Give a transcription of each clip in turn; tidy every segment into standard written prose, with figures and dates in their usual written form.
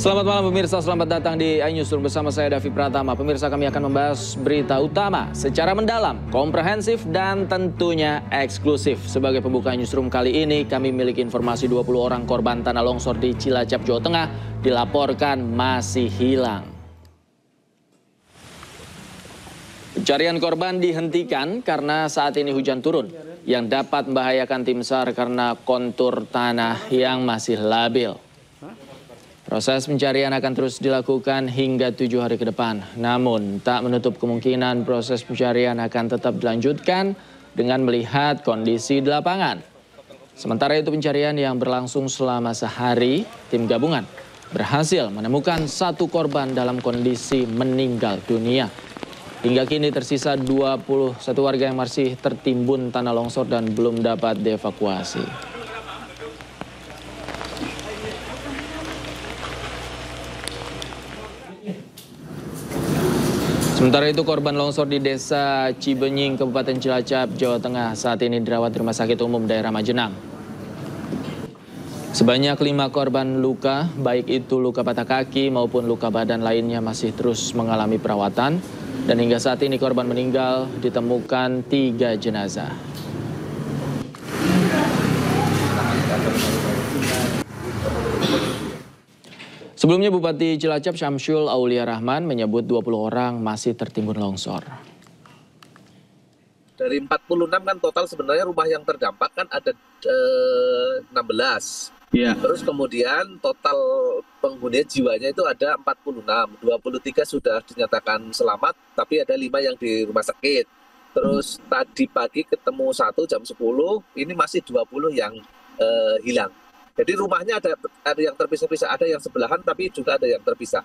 Selamat malam pemirsa, selamat datang di iNewsroom bersama saya Davi Pratama. Pemirsa, kami akan membahas berita utama secara mendalam, komprehensif dan tentunya eksklusif. Sebagai pembuka Newsroom kali ini, kami memiliki informasi 20 orang korban tanah longsor di Cilacap, Jawa Tengah dilaporkan masih hilang. Pencarian korban dihentikan karena saat ini hujan turun yang dapat membahayakan tim SAR karena kontur tanah yang masih labil. Proses pencarian akan terus dilakukan hingga 7 hari ke depan. Namun, tak menutup kemungkinan proses pencarian akan tetap dilanjutkan dengan melihat kondisi di lapangan. Sementara itu pencarian yang berlangsung selama sehari, tim gabungan berhasil menemukan 1 korban dalam kondisi meninggal dunia. Hingga kini tersisa 21 warga yang masih tertimbun tanah longsor dan belum dapat dievakuasi. Sementara itu korban longsor di Desa Cibenying, Kabupaten Cilacap, Jawa Tengah saat ini dirawat di Rumah Sakit Umum Daerah Majenang. Sebanyak 5 korban luka, baik itu luka patah kaki maupun luka badan lainnya masih terus mengalami perawatan. Dan hingga saat ini korban meninggal ditemukan 3 jenazah. Sebelumnya Bupati Cilacap Syamsul Aulia Rahman menyebut 20 orang masih tertimbun longsor. Dari 46 kan total sebenarnya rumah yang terdampak kan ada 16. Ya. Terus kemudian total penghuni jiwanya itu ada 46. 23 sudah dinyatakan selamat, tapi ada 5 yang di rumah sakit. Terus tadi pagi ketemu 1 jam 10, ini masih 20 yang hilang. Jadi rumahnya ada yang terpisah-pisah, ada yang sebelahan, tapi juga ada yang terpisah.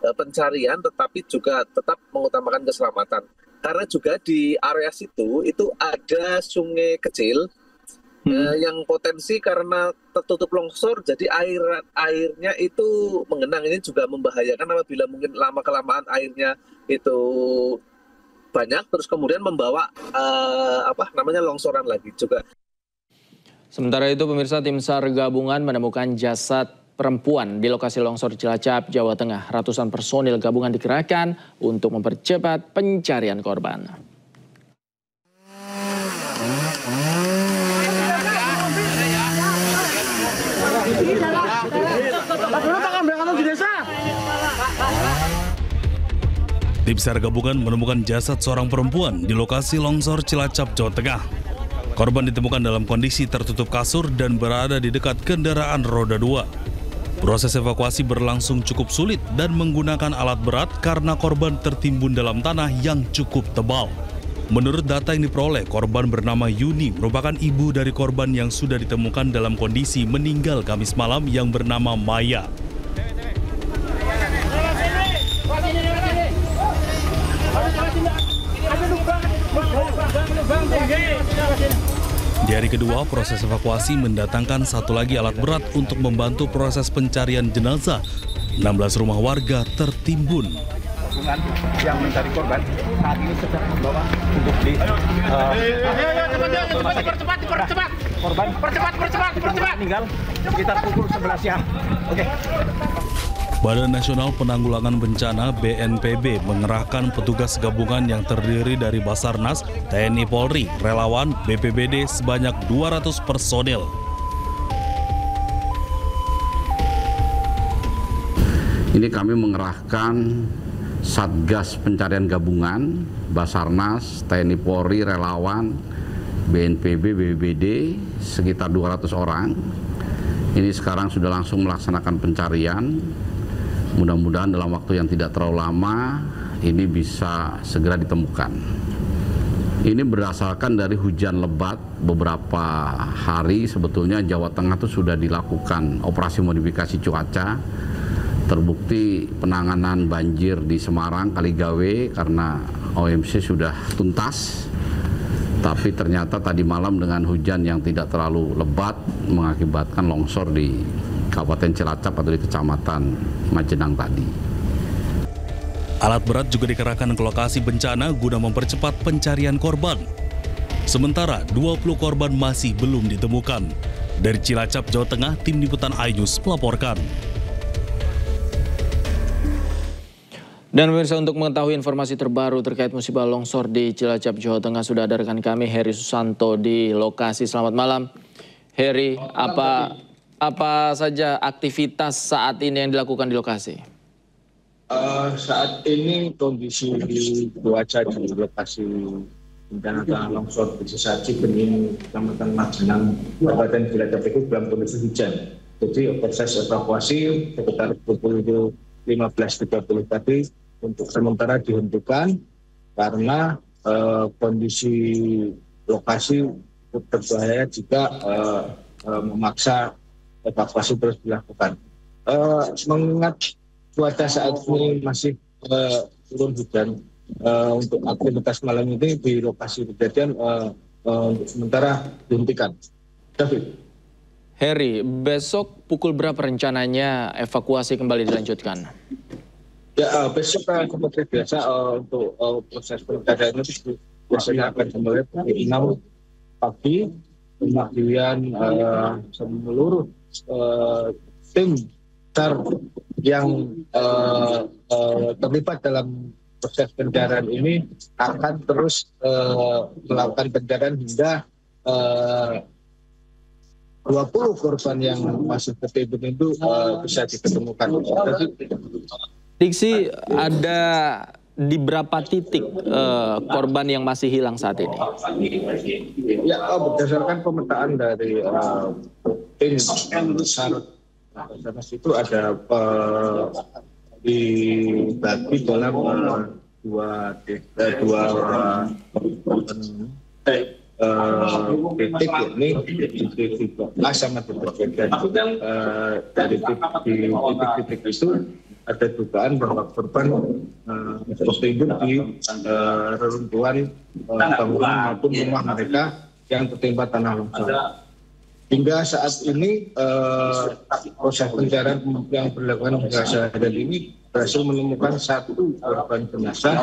Pencarian tetapi juga tetap mengutamakan keselamatan. Karena juga di area situ itu ada sungai kecil yang potensi karena tertutup longsor, jadi airnya itu menggenang. Ini juga membahayakan apabila mungkin lama-kelamaan airnya itu banyak, terus kemudian membawa longsoran lagi juga. Sementara itu pemirsa, tim SAR gabungan menemukan jasad perempuan di lokasi longsor Cilacap, Jawa Tengah. Ratusan personil gabungan dikerahkan untuk mempercepat pencarian korban. Tim SAR gabungan menemukan jasad seorang perempuan di lokasi longsor Cilacap, Jawa Tengah. Korban ditemukan dalam kondisi tertutup kasur dan berada di dekat kendaraan roda 2. Proses evakuasi berlangsung cukup sulit dan menggunakan alat berat karena korban tertimbun dalam tanah yang cukup tebal. Menurut data yang diperoleh, korban bernama Yuni merupakan ibu dari korban yang sudah ditemukan dalam kondisi meninggal Kamis malam yang bernama Maya. Di hari kedua, proses evakuasi mendatangkan 1 lagi alat berat untuk membantu proses pencarian jenazah. 16 rumah warga tertimbun. Yang mencari korban saat ini sedang membawa untuk di percepat. Korban percepat meninggal sekitar pukul 11 siang. Oke. Badan Nasional Penanggulangan Bencana BNPB mengerahkan petugas gabungan yang terdiri dari Basarnas, TNI Polri, relawan, BPBD sebanyak 200 personil. Ini kami mengerahkan Satgas Pencarian Gabungan, Basarnas, TNI Polri, relawan, BNPB, BPBD sekitar 200 orang. Ini sekarang sudah langsung melaksanakan pencarian. Mudah-mudahan dalam waktu yang tidak terlalu lama ini bisa segera ditemukan. Ini berdasarkan dari hujan lebat beberapa hari. Sebetulnya Jawa Tengah itu sudah dilakukan operasi modifikasi cuaca. Terbukti penanganan banjir di Semarang, Kaligawe karena OMC sudah tuntas. Tapi ternyata tadi malam dengan hujan yang tidak terlalu lebat mengakibatkan longsor di Kabupaten Cilacap atau di Kecamatan Majenang tadi. Alat berat juga dikerahkan ke lokasi bencana guna mempercepat pencarian korban. Sementara 20 korban masih belum ditemukan. Dari Cilacap, Jawa Tengah, Tim Liputan iNews melaporkan. Dan pemirsa, untuk mengetahui informasi terbaru terkait musibah longsor di Cilacap, Jawa Tengah, sudah ada rekan kami Heri Susanto di lokasi. Selamat malam, Heri. Apa saja aktivitas saat ini yang dilakukan di lokasi? Saat ini kondisi cuaca di lokasi bencana tanah longsor di Cisacipen ini, Kecamatan Majenang, Kabupaten Cilacap itu dalam kondisi hujan. Jadi proses evakuasi sekitar pukul 15.30 tadi untuk sementara dihentikan karena kondisi lokasi berbahaya jika memaksa evakuasi terus dilakukan. Mengingat cuaca saat ini masih turun hujan, untuk aktivitas malam ini di lokasi kejadian untuk sementara dihentikan. David. Heri, besok pukul berapa rencananya evakuasi kembali dilanjutkan? Ya, besok seperti biasa untuk proses pencarian itu biasanya akan dimulai pukul 6 pagi. Kemudian seluruh tim SAR yang terlibat dalam proses pencarian ini akan terus melakukan pencarian hingga 20 korban yang masih tertimbun itu bisa diketemukan. Diksi, ada di berapa titik korban yang masih hilang saat ini? Ya, berdasarkan pemetaan dari tim SAR itu ada dibagi dalam dua titik, yakni titik A sama titik B. Dari titik-titik itu ada dugaan bahwa korban tertimbun di reruntuhan bangunan maupun rumah mereka yang tertimpa tanah longsor. Hingga saat ini proses pencarian yang berlakukan hingga saat ini berhasil menemukan satu korban jenazah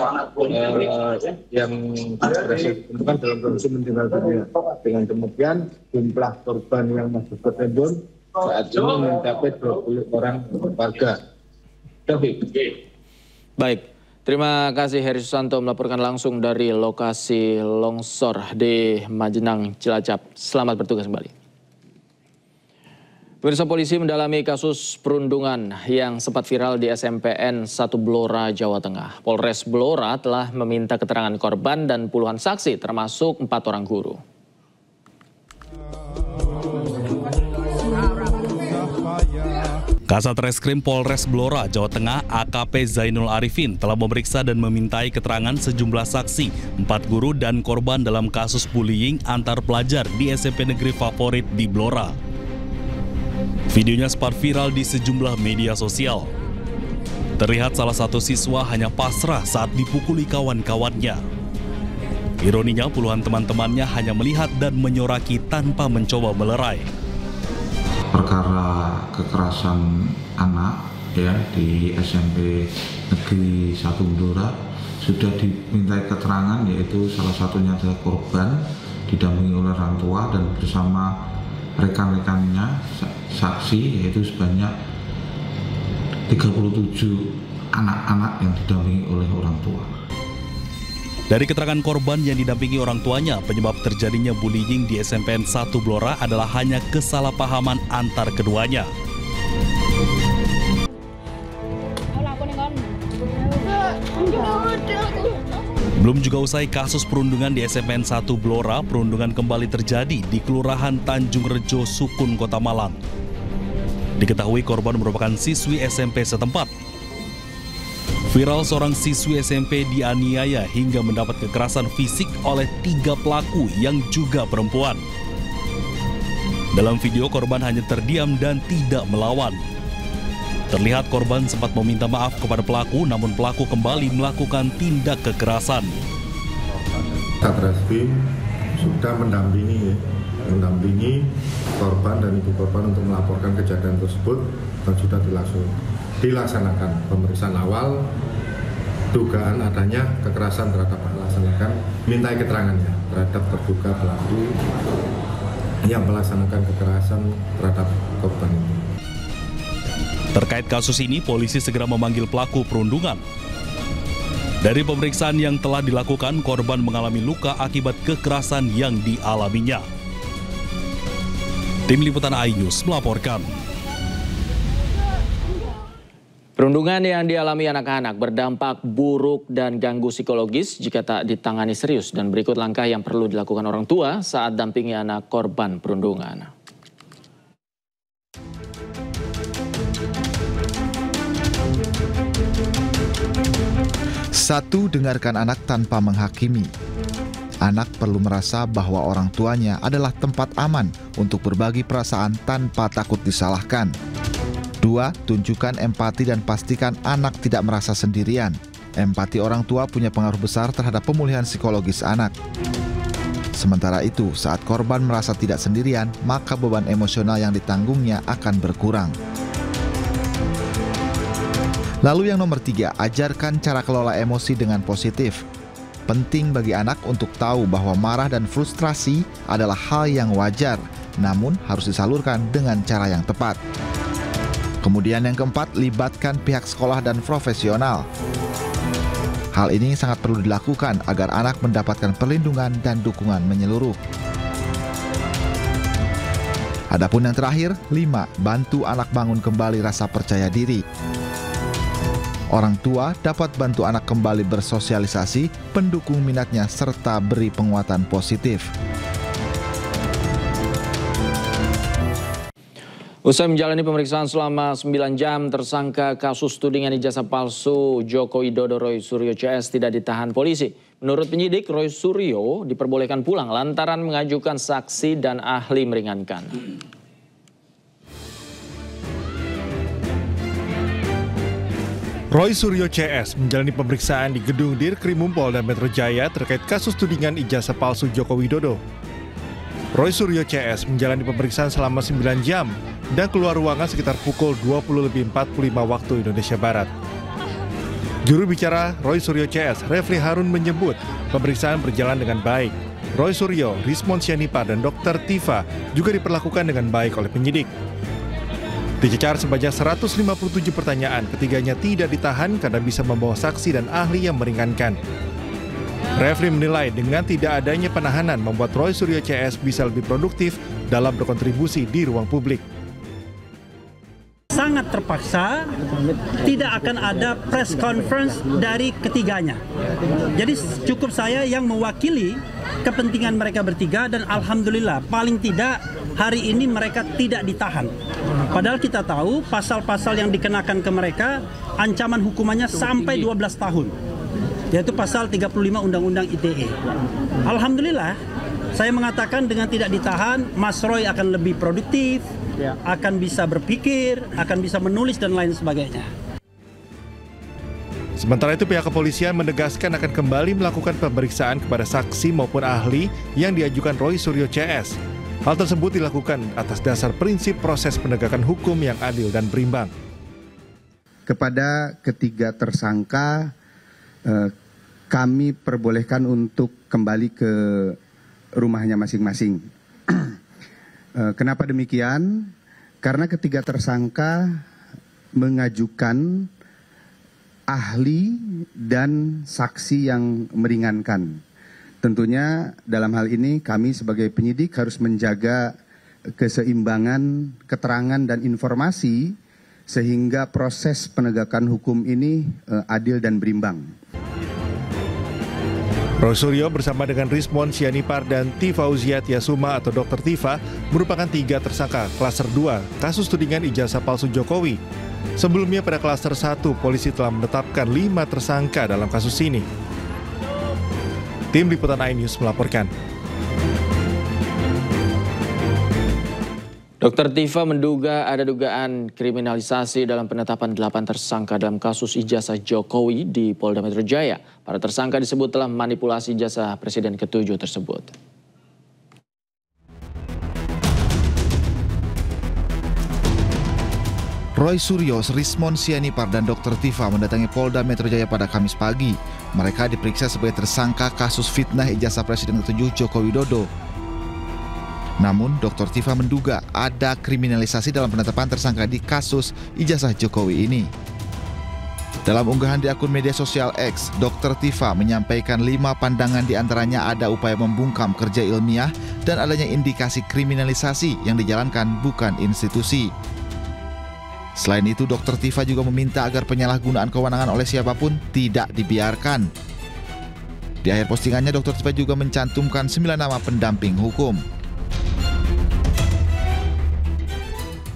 yang berhasil ditemukan dalam kondisi meninggal dunia. Dengan demikian jumlah korban yang masih tertimbun saat ini mencapai 20 orang warga. David. Baik, terima kasih Heri Susanto melaporkan langsung dari lokasi longsor di Majenang, Cilacap. Selamat bertugas kembali. Pemirsa, polisi mendalami kasus perundungan yang sempat viral di SMPN 1 Blora, Jawa Tengah. Polres Blora telah meminta keterangan korban dan puluhan saksi termasuk 4 orang guru. Kasat Reskrim Polres Blora, Jawa Tengah, AKP Zainul Arifin telah memeriksa dan memintai keterangan sejumlah saksi, 4 guru dan korban dalam kasus bullying antar pelajar di SMP Negeri Favorit di Blora. Videonya sempat viral di sejumlah media sosial. Terlihat salah satu siswa hanya pasrah saat dipukuli kawan-kawannya. Ironinya, puluhan teman-temannya hanya melihat dan menyoraki tanpa mencoba melerai. Perkara kekerasan anak ya di SMP Negeri 1 Blora sudah dimintai keterangan, yaitu salah satunya adalah korban didampingi oleh orang tua dan bersama rekan-rekannya saksi, yaitu sebanyak 37 anak-anak yang didampingi oleh orang tua. Dari keterangan korban yang didampingi orang tuanya, penyebab terjadinya bullying di SMPN 1 Blora adalah hanya kesalahpahaman antar keduanya. Belum juga usai kasus perundungan di SMPN 1 Blora, perundungan kembali terjadi di Kelurahan Tanjung Rejo, Sukun, Kota Malang. Diketahui korban merupakan siswi SMP setempat. Viral seorang siswi SMP dianiaya hingga mendapat kekerasan fisik oleh 3 pelaku yang juga perempuan. Dalam video, korban hanya terdiam dan tidak melawan. Terlihat korban sempat meminta maaf kepada pelaku, namun pelaku kembali melakukan tindak kekerasan. Satreskrim sudah mendampingi korban dan ibu korban untuk melaporkan kejadian tersebut dan sudah dilaksanakan pemeriksaan awal dugaan adanya kekerasan terhadap melaksanakan mintai keterangannya terhadap terduga pelaku yang melaksanakan kekerasan terhadap korban itu. Terkait kasus ini, polisi segera memanggil pelaku perundungan. Dari pemeriksaan yang telah dilakukan, korban mengalami luka akibat kekerasan yang dialaminya. Tim Liputan iNews melaporkan. Perundungan yang dialami anak-anak berdampak buruk dan ganggu psikologis jika tak ditangani serius, dan berikut langkah yang perlu dilakukan orang tua saat dampingi anak korban perundungan. 1. Dengarkan anak tanpa menghakimi. Anak perlu merasa bahwa orang tuanya adalah tempat aman untuk berbagi perasaan tanpa takut disalahkan. 2. Tunjukkan empati dan pastikan anak tidak merasa sendirian. Empati orang tua punya pengaruh besar terhadap pemulihan psikologis anak. Sementara itu, saat korban merasa tidak sendirian, maka beban emosional yang ditanggungnya akan berkurang. Lalu yang nomor 3, ajarkan cara kelola emosi dengan positif. Penting bagi anak untuk tahu bahwa marah dan frustrasi adalah hal yang wajar, namun harus disalurkan dengan cara yang tepat. Kemudian yang keempat, libatkan pihak sekolah dan profesional. Hal ini sangat perlu dilakukan agar anak mendapatkan perlindungan dan dukungan menyeluruh. Adapun yang terakhir, 5, bantu anak bangun kembali rasa percaya diri. Orang tua dapat bantu anak kembali bersosialisasi, pendukung minatnya, serta beri penguatan positif. Usai menjalani pemeriksaan selama 9 jam, tersangka kasus tudingan ijazah palsu Joko Widodo Roy Suryo CS tidak ditahan polisi. Menurut penyidik, Roy Suryo diperbolehkan pulang lantaran mengajukan saksi dan ahli meringankan. Roy Suryo CS menjalani pemeriksaan di gedung Dirkrimum Polda Metro Jaya terkait kasus tudingan ijazah palsu Joko Widodo. Roy Suryo CS menjalani pemeriksaan selama 9 jam dan keluar ruangan sekitar pukul 20.45 waktu Indonesia Barat. Juru bicara Roy Suryo CS, Refli Harun, menyebut pemeriksaan berjalan dengan baik. Roy Suryo, Rismond Sianipar, dan Dr. Tifa juga diperlakukan dengan baik oleh penyidik. Dicecar sebanyak 157 pertanyaan, ketiganya tidak ditahan karena bisa membawa saksi dan ahli yang meringankan. Refli menilai dengan tidak adanya penahanan membuat Roy Suryo CS bisa lebih produktif dalam berkontribusi di ruang publik. Sangat terpaksa, tidak akan ada press conference dari ketiganya. Jadi cukup saya yang mewakili kepentingan mereka bertiga, dan alhamdulillah paling tidak hari ini mereka tidak ditahan. Padahal kita tahu pasal-pasal yang dikenakan ke mereka ancaman hukumannya sampai 12 tahun. Yaitu pasal 35 Undang-Undang ITE. Alhamdulillah, saya mengatakan dengan tidak ditahan, Mas Roy akan lebih produktif, akan bisa berpikir, akan bisa menulis dan lain sebagainya. Sementara itu, pihak kepolisian menegaskan akan kembali melakukan pemeriksaan kepada saksi maupun ahli yang diajukan Roy Suryo CS. Hal tersebut dilakukan atas dasar prinsip proses penegakan hukum yang adil dan berimbang. Kepada ketiga tersangka, kami perbolehkan untuk kembali ke rumahnya masing-masing. Kenapa demikian? Karena ketiga tersangka mengajukan ahli dan saksi yang meringankan. Tentunya dalam hal ini kami sebagai penyidik harus menjaga keseimbangan keterangan dan informasi sehingga proses penegakan hukum ini adil dan berimbang. Roy Suryo bersama dengan Rismond Sianipar dan Tifa Uziat Yasuma atau Dr. Tifa merupakan 3 tersangka klaster 2 kasus tudingan ijazah palsu Jokowi. Sebelumnya pada klaster 1, polisi telah menetapkan 5 tersangka dalam kasus ini. Tim Liputan iNews melaporkan. Dr. Tifa menduga ada dugaan kriminalisasi dalam penetapan 8 tersangka dalam kasus ijazah Jokowi di Polda Metro Jaya. Para tersangka disebut telah manipulasi ijazah Presiden ke-7 tersebut. Roy Suryo, Rismond Sianipar, dan Dr. Tifa mendatangi Polda Metro Jaya pada Kamis pagi. Mereka diperiksa sebagai tersangka kasus fitnah ijazah Presiden ke-7 Joko Widodo. Namun, Dr. Tifa menduga ada kriminalisasi dalam penetapan tersangka di kasus ijazah Jokowi ini. Dalam unggahan di akun media sosial X, Dr. Tifa menyampaikan 5 pandangan diantaranya ada upaya membungkam kerja ilmiah dan adanya indikasi kriminalisasi yang dijalankan bukan institusi. Selain itu, Dr. Tifa juga meminta agar penyalahgunaan kewenangan oleh siapapun tidak dibiarkan. Di akhir postingannya, Dr. Tifa juga mencantumkan 9 nama pendamping hukum.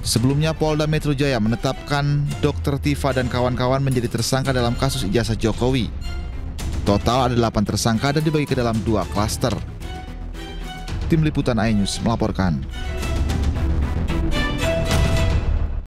Sebelumnya, Polda Metro Jaya menetapkan Dr. Tifa dan kawan-kawan menjadi tersangka dalam kasus ijazah Jokowi. Total ada 8 tersangka dan dibagi ke dalam 2 klaster. Tim Liputan iNews melaporkan.